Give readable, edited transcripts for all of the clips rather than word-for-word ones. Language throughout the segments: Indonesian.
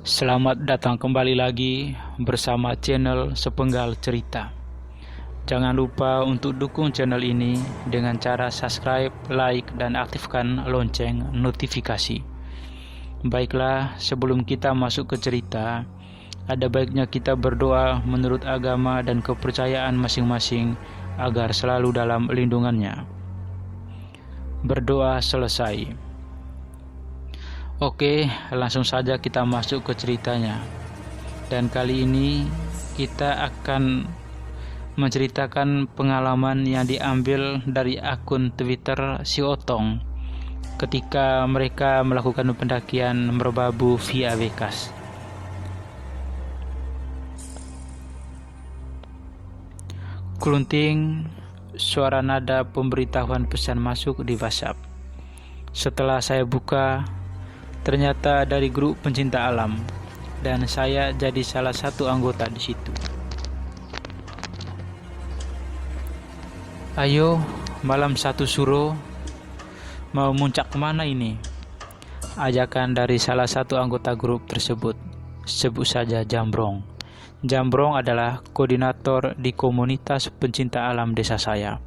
Selamat datang kembali lagi bersama channel Sepenggal Cerita. Jangan lupa untuk dukung channel ini dengan cara subscribe, like, dan aktifkan lonceng notifikasi. Baiklah, sebelum kita masuk ke cerita, ada baiknya kita berdoa menurut agama dan kepercayaan masing-masing agar selalu dalam lindungannya. Berdoa selesai. Oke, langsung saja kita masuk ke ceritanya. Dan kali ini kita akan menceritakan pengalaman yang diambil dari akun Twitter Si Otong ketika mereka melakukan pendakian Merbabu via Bekas. Kelunting suara nada pemberitahuan pesan masuk di WhatsApp. Setelah saya buka, ternyata dari grup pencinta alam, dan saya jadi salah satu anggota di situ. Ayo, malam satu suro, mau muncak kemana ini? Ajakan dari salah satu anggota grup tersebut, sebut saja Jambrong. Jambrong adalah koordinator di komunitas pencinta alam desa saya.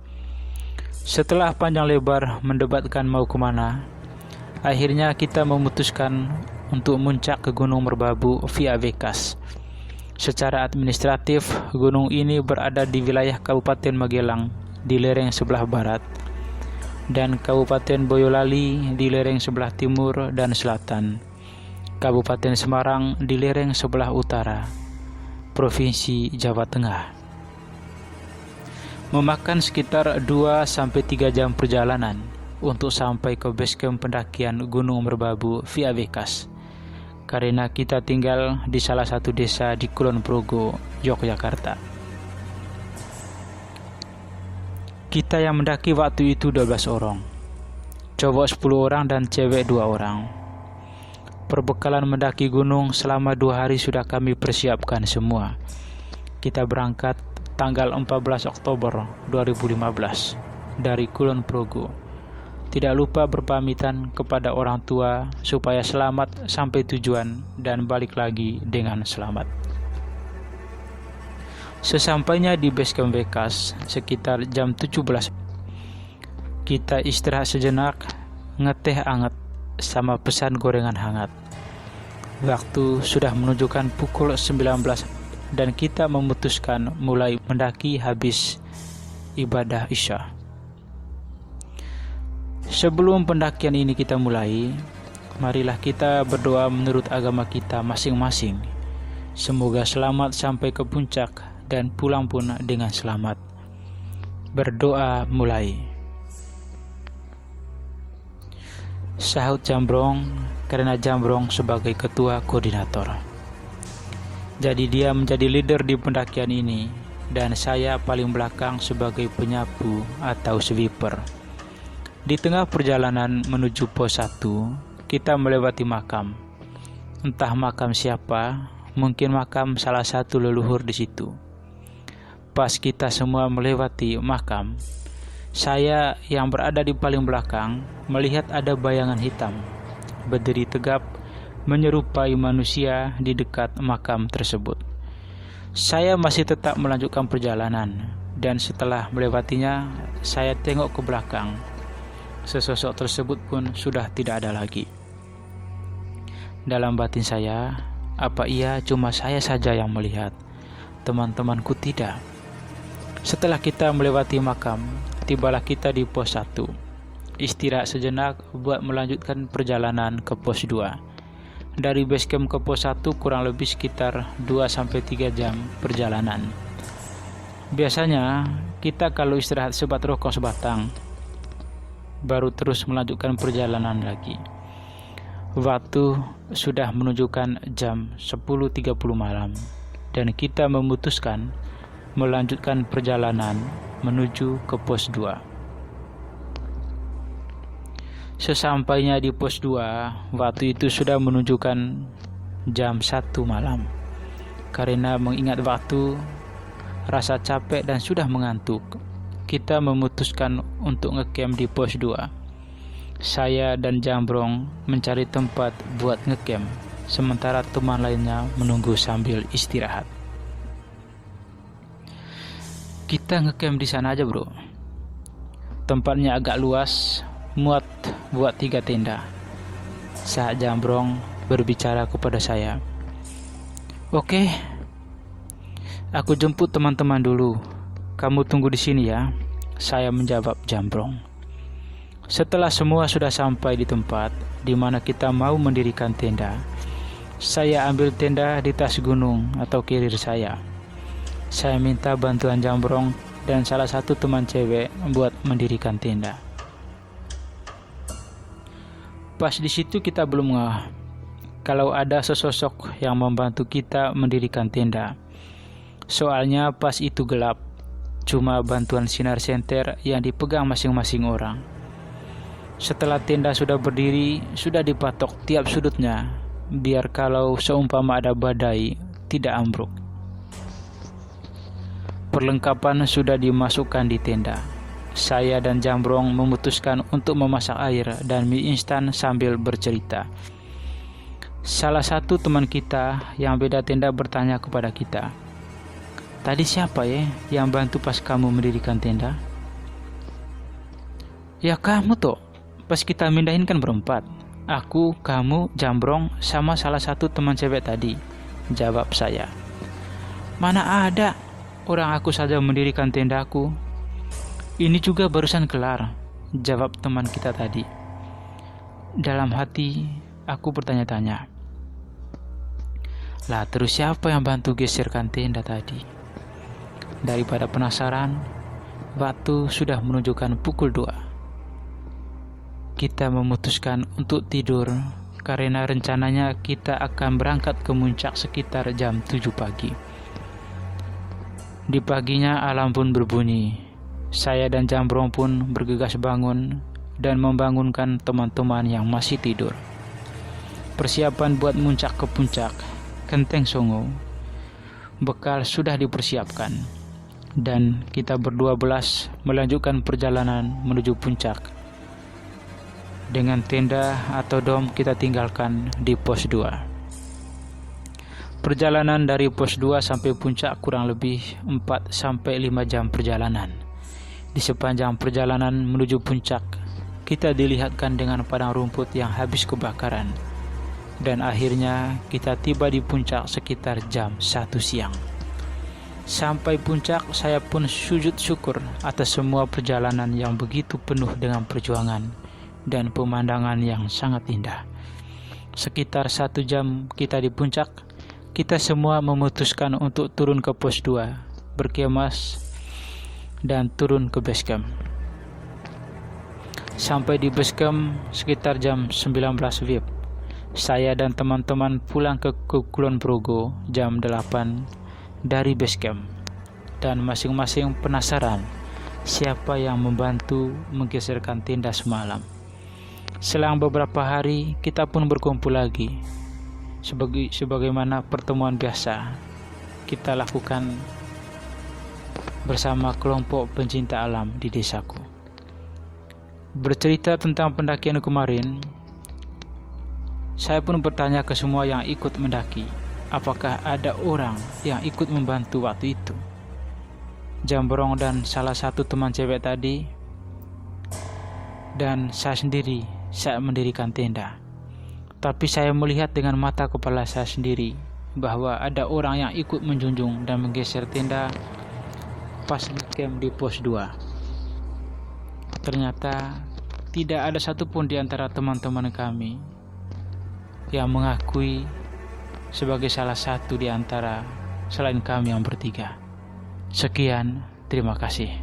Setelah panjang lebar mendebatkan mau kemana, akhirnya kita memutuskan untuk muncak ke Gunung Merbabu via Bekas. Secara administratif, gunung ini berada di wilayah Kabupaten Magelang di lereng sebelah barat dan Kabupaten Boyolali di lereng sebelah timur dan selatan, Kabupaten Semarang di lereng sebelah utara, Provinsi Jawa Tengah. Memakan sekitar 2-3 jam perjalanan untuk sampai ke basecamp pendakian Gunung Merbabu via Bekas, karena kita tinggal di salah satu desa di Kulon Progo, Yogyakarta. Kita yang mendaki waktu itu 12 orang, cowok 10 orang dan cewek 2 orang. Perbekalan mendaki gunung selama 2 hari sudah kami persiapkan semua. Kita berangkat tanggal 14 Oktober 2015 dari Kulon Progo. Tidak lupa berpamitan kepada orang tua supaya selamat sampai tujuan dan balik lagi dengan selamat. Sesampainya di basecamp Bekas sekitar jam 17, kita istirahat sejenak, ngeteh anget sama pesan gorengan hangat. Waktu sudah menunjukkan pukul 19 dan kita memutuskan mulai mendaki habis ibadah Isya. Sebelum pendakian ini kita mulai, marilah kita berdoa menurut agama kita masing-masing. Semoga selamat sampai ke puncak dan pulang pun dengan selamat. Berdoa mulai. Sahut Jambrong, karena Jambrong sebagai ketua koordinator. Jadi dia menjadi leader di pendakian ini, dan saya paling belakang sebagai penyapu atau sweeper. Di tengah perjalanan menuju pos 1, kita melewati makam. Entah makam siapa, mungkin makam salah satu leluhur di situ. Pas kita semua melewati makam, saya yang berada di paling belakang melihat ada bayangan hitam berdiri tegap menyerupai manusia di dekat makam tersebut. Saya masih tetap melanjutkan perjalanan, dan setelah melewatinya, saya tengok ke belakang. Sesosok tersebut pun sudah tidak ada lagi. Dalam batin saya, apa iya cuma saya saja yang melihat? Teman-temanku tidak. Setelah kita melewati makam, tibalah kita di pos 1. Istirahat sejenak buat melanjutkan perjalanan ke pos 2. Dari basecamp ke pos 1 kurang lebih sekitar 2-3 jam perjalanan. Biasanya kita kalau istirahat sebat rokok sebatang, baru terus melanjutkan perjalanan lagi. Waktu sudah menunjukkan jam 10.30 malam, dan kita memutuskan melanjutkan perjalanan menuju ke pos 2. Sesampainya di pos 2, waktu itu sudah menunjukkan jam 1 malam. Karena mengingat waktu, rasa capek dan sudah mengantuk, kita memutuskan untuk ngecamp di pos 2. Saya dan Jambrong mencari tempat buat ngecamp sementara teman lainnya menunggu sambil istirahat. Kita ngecamp di sana aja bro. Tempatnya agak luas, muat buat 3 tenda. Saat Jambrong berbicara kepada saya. Oke, aku jemput teman-teman dulu. Kamu tunggu di sini ya. Saya menjawab Jambrong. Setelah semua sudah sampai di tempat di mana kita mau mendirikan tenda, saya ambil tenda di tas gunung atau carrier saya. Saya minta bantuan Jambrong dan salah satu teman cewek buat mendirikan tenda. Pas di situ kita belum ngeh kalau ada sesosok yang membantu kita mendirikan tenda. Soalnya pas itu gelap, cuma bantuan sinar senter yang dipegang masing-masing orang. Setelah tenda sudah berdiri, sudah dipatok tiap sudutnya, biar kalau seumpama ada badai, tidak ambruk. Perlengkapan sudah dimasukkan di tenda. Saya dan Jambrong memutuskan untuk memasak air dan mie instan sambil bercerita. Salah satu teman kita yang beda tenda bertanya kepada kita, "Tadi siapa ya yang bantu pas kamu mendirikan tenda?" "Ya kamu toh, pas kita mindahin kan berempat. Aku, kamu, Jambrong, sama salah satu teman cewek tadi," jawab saya. "Mana ada, orang aku saja mendirikan tendaku. Ini juga barusan kelar," jawab teman kita tadi. Dalam hati, aku bertanya-tanya, lah terus siapa yang bantu geserkan tenda tadi? Daripada penasaran, waktu sudah menunjukkan pukul 2. Kita memutuskan untuk tidur karena rencananya kita akan berangkat ke puncak sekitar jam 7 pagi. Di paginya alarm pun berbunyi. Saya dan Jambrong pun bergegas bangun dan membangunkan teman-teman yang masih tidur. Persiapan buat muncak ke puncak Kenteng Songo. Bekal sudah dipersiapkan dan kita berdua-belas melanjutkan perjalanan menuju puncak. Dengan tenda atau dom kita tinggalkan di pos 2. Perjalanan dari pos 2 sampai puncak kurang lebih 4-5 jam perjalanan. Di sepanjang perjalanan menuju puncak, kita dilihatkan dengan padang rumput yang habis kebakaran. Dan akhirnya kita tiba di puncak sekitar jam 1 siang. Sampai puncak, saya pun sujud syukur atas semua perjalanan yang begitu penuh dengan perjuangan dan pemandangan yang sangat indah. Sekitar 1 jam kita di puncak, kita semua memutuskan untuk turun ke pos 2, berkemas dan turun ke base camp. Sampai di base camp sekitar jam 19 WIB. Saya dan teman-teman pulang ke Kulon Progo jam 8 dari base camp. Dan masing-masing penasaran siapa yang membantu menggeserkan tenda semalam. Selang beberapa hari kita pun berkumpul lagi. Sebagaimana pertemuan biasa kita lakukan bersama kelompok pencinta alam di desaku. Bercerita tentang pendakian kemarin, saya pun bertanya ke semua yang ikut mendaki, apakah ada orang yang ikut membantu waktu itu. Jambrong dan salah satu teman cewek tadi, dan saya sendiri saat mendirikan tenda. Tapi saya melihat dengan mata kepala saya sendiri bahwa ada orang yang ikut menjunjung dan menggeser tenda pas camp di pos 2. Ternyata tidak ada satupun di antara teman-teman kami yang mengakui sebagai salah satu di antara selain kami yang bertiga. Sekian, terima kasih.